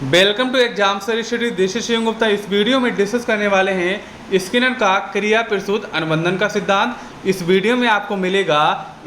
Welcome to exam study. This is Shiv Gupta. इस video में discuss करने वाले हैं स्किनर का क्रिया प्रसूत अनुबंधन का सिद्धांत। इस वीडियो में आपको मिलेगा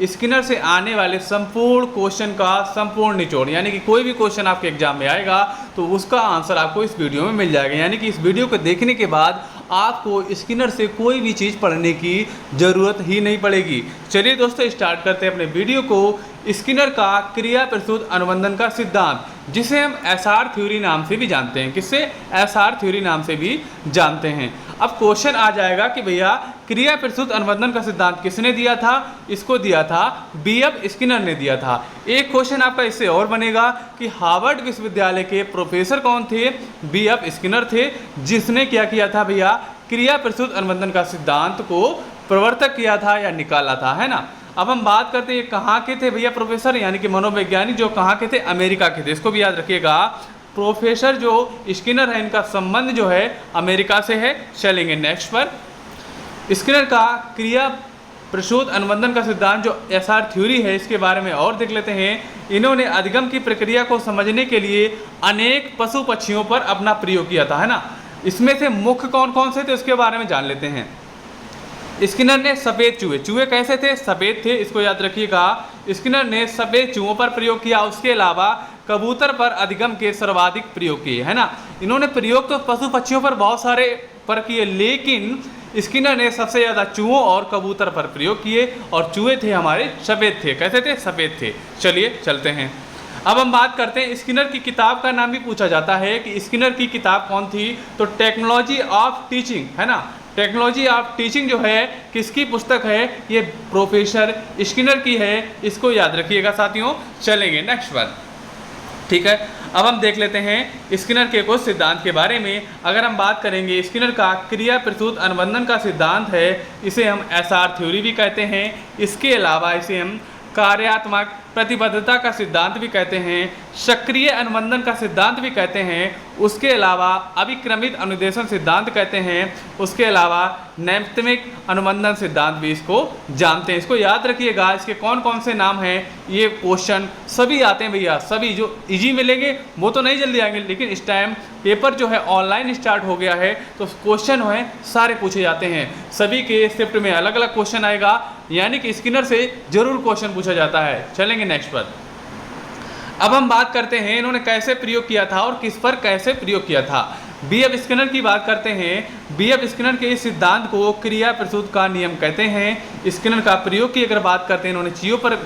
स्किनर से आने वाले संपूर्ण क्वेश्चन का संपूर्ण निचोड़, यानी कि कोई भी क्वेश्चन आपके एग्जाम में आएगा तो उसका आंसर आपको इस वीडियो में मिल जाएगा। यानी कि इस वीडियो को देखने के बाद आपको स्किनर से कोई भी चीज़ पढ़ने की ज़रूरत ही नहीं पड़ेगी। चलिए दोस्तों, स्टार्ट करते हैं अपने वीडियो को। स्किनर का क्रिया प्रसूत अनुबंधन का सिद्धांत, जिसे हम एसआर थ्योरी नाम से भी जानते हैं। किससे? एसआर थ्योरी नाम से भी जानते हैं। अब क्वेश्चन आ जाएगा कि भैया क्रिया प्रसूत अनुबंधन का सिद्धांत किसने दिया था? इसको दिया था बीएफ स्किनर ने दिया था। एक क्वेश्चन आपका इससे और बनेगा कि हार्वर्ड विश्वविद्यालय के प्रोफेसर कौन थे? बीएफ स्किनर थे, जिसने क्या किया था भैया, क्रिया प्रसूत अनुबंधन का सिद्धांत को प्रवर्तक किया था या निकाला था, है ना। अब हम बात करते हैं कहाँ के थे भैया प्रोफेसर, यानी कि मनोवैज्ञानिक जो कहाँ के थे? अमेरिका के थे। इसको भी याद रखिएगा। प्रोफेसर जो स्किनर है, इनका संबंध जो है अमेरिका से है। चलेंगे नेक्स्ट पर। स्किनर का क्रिया प्रसूत अनुबंधन का सिद्धांत जो एसआर थ्योरी है, इसके बारे में और देख लेते हैं। इन्होंने अधिगम की प्रक्रिया को समझने के लिए अनेक पशु पक्षियों पर अपना प्रयोग किया था, है ना। इसमें से मुख्य कौन कौन से थे उसके बारे में जान लेते हैं। स्किनर ने सफ़ेद चूहे, चूहे कैसे थे? सफ़ेद थे, इसको याद रखिएगा। स्किनर ने सफ़ेद चूहों पर प्रयोग किया। उसके अलावा कबूतर पर अधिगम के सर्वाधिक प्रयोग किए, है ना। इन्होंने प्रयोग तो पशु पक्षियों पर बहुत सारे पर किए, लेकिन स्किनर ने सबसे ज़्यादा चूहों और कबूतर पर प्रयोग किए, और चूहे थे हमारे सफ़ेद थे। कैसे थे? सफ़ेद थे। चलिए चलते हैं। अब हम बात करते हैं, स्किनर की किताब का नाम भी पूछा जाता है कि स्किनर की किताब कौन थी? तो टेक्नोलॉजी ऑफ टीचिंग, है ना। टेक्नोलॉजी ऑफ टीचिंग जो है किसकी पुस्तक है? ये प्रोफेसर स्किनर की है। इसको याद रखिएगा साथियों। चलेंगे नेक्स्ट पर। ठीक है, अब हम देख लेते हैं स्किनर के कुछ सिद्धांत के बारे में। अगर हम बात करेंगे, स्किनर का क्रिया प्रसूत अनुबंधन का सिद्धांत है, इसे हम एसआर थ्योरी भी कहते हैं। इसके अलावा इसे हम कार्यात्मक प्रतिबद्धता का सिद्धांत भी कहते हैं, सक्रिय अनुबंधन का सिद्धांत भी कहते हैं। उसके अलावा अभिक्रमित अनुदेशन सिद्धांत कहते हैं। उसके अलावा नैमित्तिक अनुबंधन सिद्धांत भी इसको जानते हैं। इसको याद रखिएगा। इसके कौन कौन से नाम हैं? ये क्वेश्चन सभी आते हैं भैया, सभी जो इजी मिलेंगे वो तो नहीं जल्दी आएंगे, लेकिन इस टाइम पेपर जो है ऑनलाइन स्टार्ट हो गया है, तो क्वेश्चन है सारे पूछे जाते हैं। सभी के शिफ्ट में अलग अलग क्वेश्चन आएगा, यानी कि स्किनर से जरूर क्वेश्चन पूछा जाता है। चलेंगे नेक्स्ट पर। अब हम बात करते हैं इन्होंने कैसे प्रयोग किया था और किस पर कैसे प्रयोग किया था। बीएफ स्किनर की बात करते हैं। बीएफ स्किनर के इस सिद्धांत को क्रिया प्रसूत का नियम कहते हैं। स्किनर का प्रयोग की अगर बात करते हैं, इन्होंने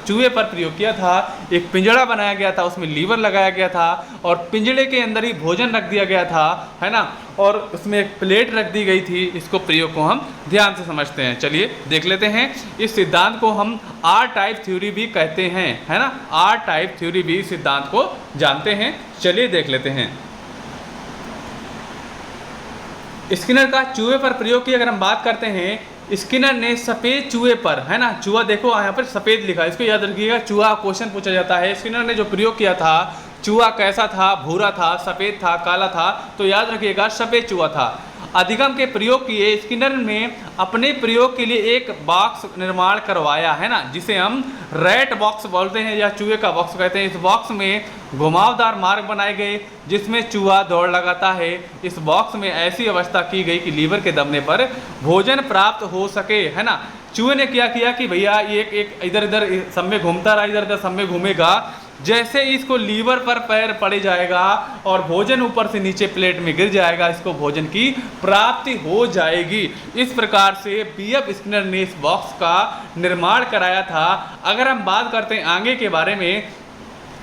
चूहे पर प्रयोग किया था। एक पिंजड़ा बनाया गया था, उसमें लीवर लगाया गया था, और पिंजड़े के अंदर ही भोजन रख दिया गया था, है ना, और उसमें एक प्लेट रख दी गई थी। इसको प्रयोग को हम ध्यान से समझते हैं। चलिए देख लेते हैं। इस सिद्धांत को हम आर टाइप थ्योरी भी कहते हैं, है ना। आर टाइप थ्योरी भी इस सिद्धांत को जानते हैं। चलिए देख लेते हैं। स्किनर का चूहे पर प्रयोग की अगर हम बात करते हैं, स्किनर ने सफ़ेद चूहे पर, है ना, चूहा देखो यहाँ पर सफ़ेद लिखा है, इसको याद रखिएगा। चूहा क्वेश्चन पूछा जाता है। स्किनर ने जो प्रयोग किया था, चूहा कैसा था? भूरा था, सफ़ेद था, काला था? तो याद रखिएगा सफ़ेद चूहा था। अधिगम के प्रयोग किए। स्किनर ने अपने प्रयोग के लिए एक बॉक्स निर्माण करवाया, है ना, जिसे हम रैट बॉक्स बोलते हैं या चूहे का बॉक्स कहते हैं। इस बॉक्स में घुमावदार मार्ग बनाए गए जिसमें चूहा दौड़ लगाता है। इस बॉक्स में ऐसी व्यवस्था की गई कि लीवर के दबने पर भोजन प्राप्त हो सके, है ना। चूहे ने क्या किया कि भैया ये एक इधर इधर सब में घूमता रहा, इधर इधर सब में घूमेगा। जैसे इसको लीवर पर पैर पड़ जाएगा और भोजन ऊपर से नीचे प्लेट में गिर जाएगा, इसको भोजन की प्राप्ति हो जाएगी। इस प्रकार से बीएफ स्किनर ने इस बॉक्स का निर्माण कराया था। अगर हम बात करते हैं आगे के बारे में,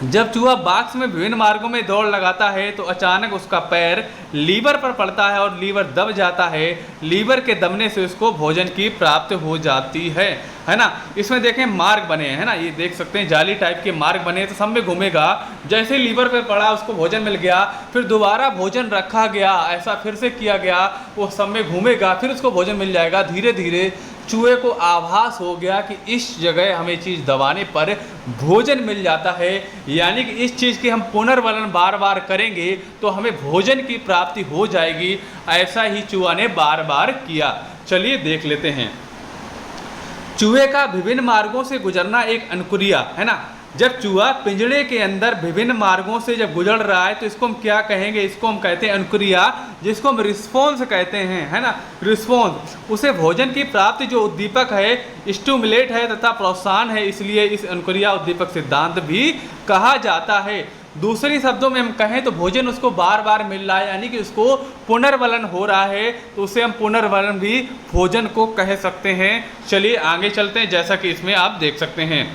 जब चूहा बॉक्स में विभिन्न मार्गों में दौड़ लगाता है तो अचानक उसका पैर लीवर पर पड़ता है और लीवर दब जाता है। लीवर के दबने से उसको भोजन की प्राप्ति हो जाती है ना। इसमें देखें मार्ग बने हैं, है ना, ये देख सकते हैं जाली टाइप के मार्ग बने, तो सब में घूमेगा। जैसे लीवर पर पड़ा उसको भोजन मिल गया, फिर दोबारा भोजन रखा गया, ऐसा फिर से किया गया, वो सब में घूमेगा, फिर उसको भोजन मिल जाएगा। धीरे धीरे चूहे को आभास हो गया कि इस जगह हमें चीज़ दबाने पर भोजन मिल जाता है, यानी कि इस चीज़ की हम पुनर्वलन बार बार करेंगे तो हमें भोजन की प्राप्ति हो जाएगी। ऐसा ही चूहा ने बार बार किया। चलिए देख लेते हैं। चूहे का विभिन्न मार्गों से गुजरना एक अनुक्रिया, है ना। जब चूहा पिंजड़े के अंदर विभिन्न मार्गों से जब गुजर रहा है तो इसको हम क्या कहेंगे, इसको हम कहते हैं अनुक्रिया, जिसको हम रिस्पॉन्स कहते हैं, है ना, रिस्पॉन्स। उसे भोजन की प्राप्ति जो उद्दीपक है, स्टिमुलेट है तथा प्रोत्साहन है, इसलिए इस अनुक्रिया उद्दीपक सिद्धांत भी कहा जाता है। दूसरे शब्दों में हम कहें तो भोजन उसको बार बार मिल रहा है, यानी कि उसको पुनर्वलन हो रहा है, तो उसे हम पुनर्वलन भी भोजन को कह सकते हैं। चलिए आगे चलते हैं, जैसा कि इसमें आप देख सकते हैं।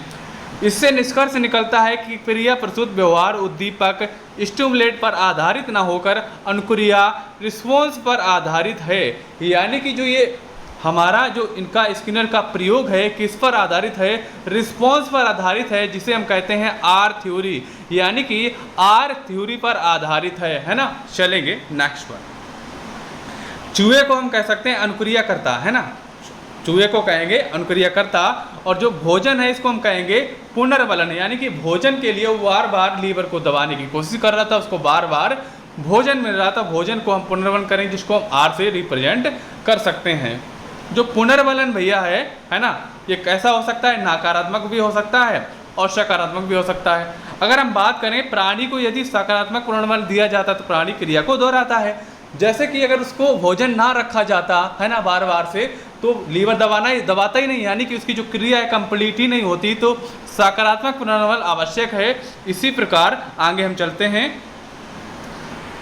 इससे निष्कर्ष निकलता है कि क्रिया प्रस्तुत व्यवहार उद्दीपक स्टिमुलेट पर आधारित ना होकर अनुक्रिया रिस्पॉन्स पर आधारित है। यानी कि जो ये हमारा जो इनका स्किनर का प्रयोग है किस पर आधारित है, रिस्पॉन्स पर आधारित है, जिसे हम कहते हैं आर थ्योरी, यानी कि आर थ्योरी पर आधारित है ना। चलेंगे नेक्स्ट पर। चूहे को हम कह सकते हैं अनुक्रिया करता, है ना, चूहे को कहेंगे अनुक्रिया करता, और जो भोजन है इसको हम कहेंगे पुनर्वलन, यानी कि भोजन के लिए वो बार बार लीवर को दबाने की कोशिश कर रहा था, उसको बार बार भोजन मिल रहा था, भोजन को हम पुनर्वलन करेंगे, जिसको हम आर से रिप्रेजेंट कर सकते हैं। जो पुनर्वलन भैया है ना, ये कैसा हो सकता है, नकारात्मक भी हो सकता है और सकारात्मक भी हो सकता है। अगर हम बात करें प्राणी को यदि सकारात्मक पुनर्वलन दिया जाता तो प्राणी क्रिया को दोहराता है, जैसे कि अगर उसको भोजन ना रखा जाता है ना बार बार से, तो लीवर दबाता ही नहीं, यानी कि उसकी जो क्रिया है कंप्लीट ही नहीं होती, तो सकारात्मक पुनर्वलन आवश्यक है। इसी प्रकार आगे हम चलते हैं।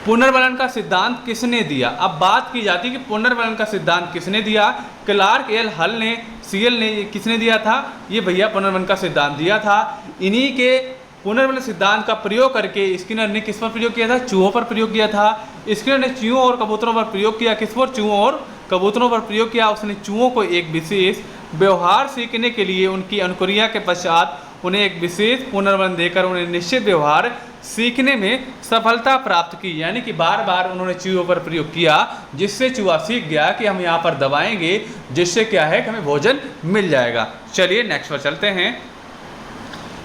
पुनर्वलन का सिद्धांत किसने दिया? अब बात की जाती है कि पुनर्वलन का सिद्धांत किसने दिया। क्लार्क एल हल ने, सीएल ने, किसने दिया था? ये भैया पुनर्वलन का सिद्धांत दिया था। इन्हीं के पुनर्वलन सिद्धांत का प्रयोग करके स्किनर ने किस पर प्रयोग किया था? चूहों पर प्रयोग किया था। स्किनर ने चूहों और कबूतरों पर प्रयोग किया। किस पर? चूहों और कबूतरों पर प्रयोग किया। उसने चूहों को एक विशेष व्यवहार सीखने के लिए उनकी अनुक्रिया के पश्चात उन्हें एक विशेष पुनर्वलन देकर उन्हें निश्चित व्यवहार सीखने में सफलता प्राप्त की। यानी कि बार बार उन्होंने चूहों पर प्रयोग किया, जिससे चूहा सीख गया कि हम यहाँ पर दबाएंगे, जिससे क्या है कि हमें भोजन मिल जाएगा। चलिए नेक्स्ट पर चलते हैं।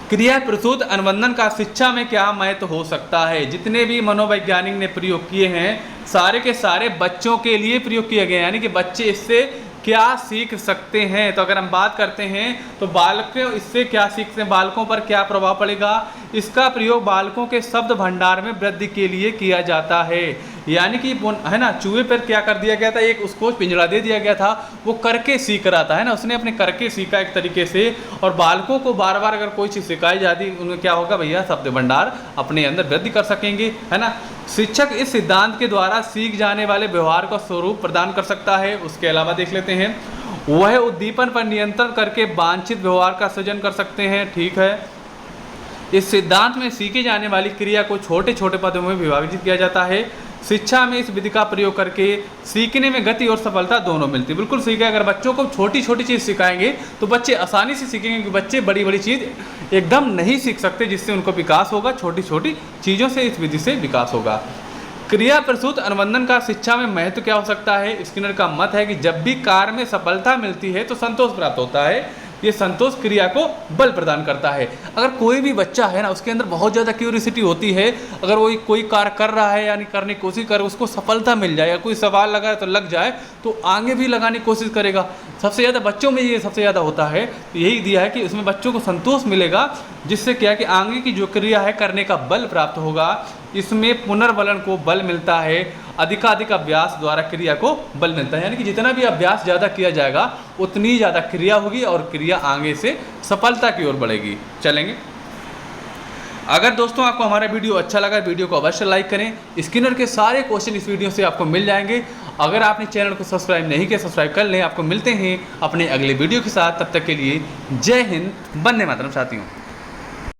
क्रिया प्रसूत अनुबंधन का शिक्षा में क्या महत्व हो सकता है? जितने भी मनोवैज्ञानिक ने प्रयोग किए हैं सारे के सारे बच्चों के लिए प्रयोग किए गए, यानी कि बच्चे इससे क्या सीख सकते हैं। तो अगर हम बात करते हैं तो बालक इससे क्या सीखते हैं, बालकों पर क्या प्रभाव पड़ेगा? इसका प्रयोग बालकों के शब्द भंडार में वृद्धि के लिए किया जाता है। यानी कि है ना, चूहे पर क्या कर दिया गया था, एक उसको पिंजरा दे दिया गया था, वो करके सीख रहा था, है ना, उसने अपने करके सीखा एक तरीके से। और बालकों को बार बार अगर कोई चीज़ सिखाई जाती उन्हें क्या होगा भैया, शब्द भंडार अपने अंदर वृद्धि कर सकेंगे, है ना। शिक्षक इस सिद्धांत के द्वारा सीख जाने वाले व्यवहार का स्वरूप प्रदान कर सकता है। उसके अलावा देख लेते हैं, वह उद्दीपन पर नियंत्रण करके वांछित व्यवहार का सृजन कर सकते हैं। ठीक है, इस सिद्धांत में सीखी जाने वाली क्रिया को छोटे छोटे पदों में विभाजित किया जाता है। शिक्षा में इस विधि का प्रयोग करके सीखने में गति और सफलता दोनों मिलती है। बिल्कुल सीखा, अगर बच्चों को छोटी छोटी चीज़ सिखाएंगे तो बच्चे आसानी से सीखेंगे, क्योंकि बच्चे बड़ी बड़ी चीज़ एकदम नहीं सीख सकते, जिससे उनको विकास होगा, छोटी छोटी चीज़ों से इस विधि से विकास होगा। क्रिया प्रसूत अनुबंधन का शिक्षा में महत्व क्या हो सकता है? स्किनर का मत है कि जब भी कार्य में सफलता मिलती है तो संतोष प्राप्त होता है। ये संतोष क्रिया को बल प्रदान करता है। अगर कोई भी बच्चा है ना, उसके अंदर बहुत ज़्यादा क्यूरियोसिटी होती है, अगर वो कोई कार्य कर रहा है यानी करने की कोशिश करे, उसको सफलता मिल जाए या कोई सवाल लगा है तो लग जाए, तो आगे भी लगाने की कोशिश करेगा। सबसे ज़्यादा बच्चों में ये सबसे ज़्यादा होता है। तो यही दिया है कि उसमें बच्चों को संतोष मिलेगा, जिससे क्या कि आगे की जो क्रिया है करने का बल प्राप्त होगा। इसमें पुनर्वलन को बल मिलता है, अधिकाधिक अभ्यास द्वारा क्रिया को बल मिलता है। यानी कि जितना भी अभ्यास ज़्यादा किया जाएगा उतनी ज़्यादा क्रिया होगी और क्रिया आगे से सफलता की ओर बढ़ेगी। चलेंगे, अगर दोस्तों आपको हमारा वीडियो अच्छा लगा, वीडियो को अवश्य लाइक करें। स्किनर के सारे क्वेश्चन इस वीडियो से आपको मिल जाएंगे। अगर आपने चैनल को सब्सक्राइब नहीं किया, सब्सक्राइब कर लें। आपको मिलते हैं अपने अगले वीडियो के साथ, तब तक के लिए जय हिंद, वंदे मातरम साथियों।